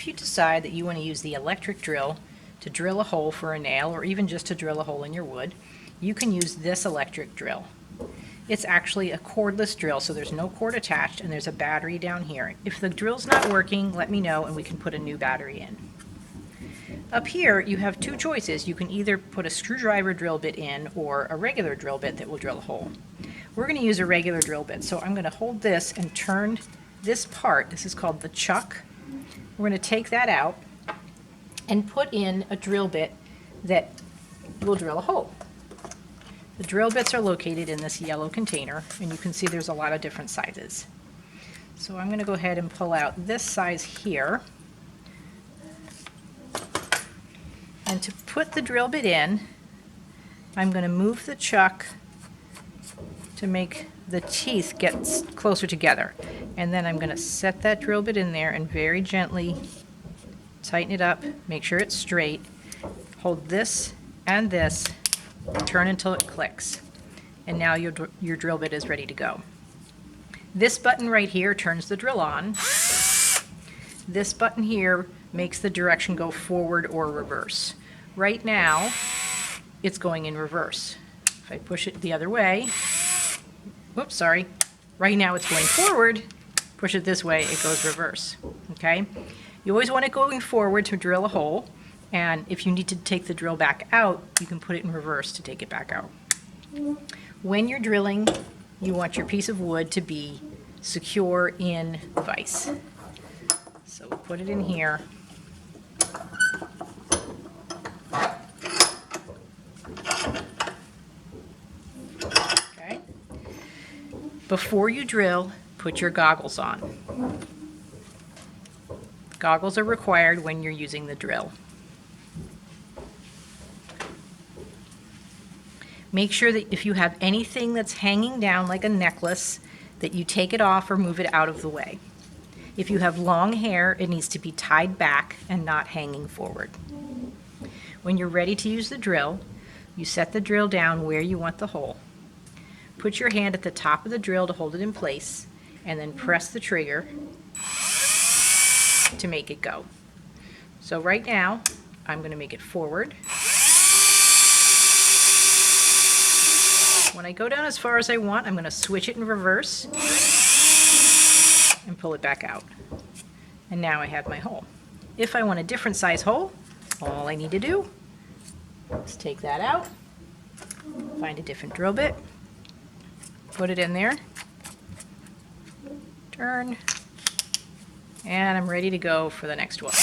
if you decide that you want to use the electric drill to drill a hole for a nail, or even just to drill a hole in your wood, you can use this electric drill. It's actually a cordless drill, so there's no cord attached, and there's a battery down here. If the drill's not working, let me know and we can put a new battery in. Up here, you have two choices. You can either put a screwdriver drill bit in or a regular drill bit that will drill a hole. We're going to use a regular drill bit, so I'm going to hold this and turn this part. This is called the chuck. We're going to take that out and put in a drill bit that will drill a hole. The drill bits are located in this yellow container, and you can see there's a lot of different sizes. So I'm going to go ahead and pull out this size here. And to put the drill bit in, I'm going to move the chuck to make the teeth get closer together. And then I'm going to set that drill bit in there and very gently tighten it up, make sure it's straight, hold this and this, turn until it clicks, and now your drill bit is ready to go. This button right here turns the drill on. This button here makes the direction go forward or reverse. Right now, it's going in reverse. If I push it the other way, whoops, sorry. Right now it's going forward. Push it this way, it goes reverse. Okay? You always want it going forward to drill a hole, and if you need to take the drill back out, you can put it in reverse to take it back out. When you're drilling, you want your piece of wood to be secure in the vise. So we'll put it in here. Okay. Before you drill, put your goggles on. Goggles are required when you're using the drill. Make sure that if you have anything that's hanging down like a necklace, that you take it off or move it out of the way. If you have long hair, it needs to be tied back and not hanging forward. When you're ready to use the drill, you set the drill down where you want the hole. Put your hand at the top of the drill to hold it in place, and then press the trigger to make it go. So right now, I'm going to make it forward. When I go down as far as I want, I'm going to switch it in reverse and pull it back out. And now I have my hole. If I want a different size hole, all I need to do is take that out, find a different drill bit, put it in there, turn, and I'm ready to go for the next one.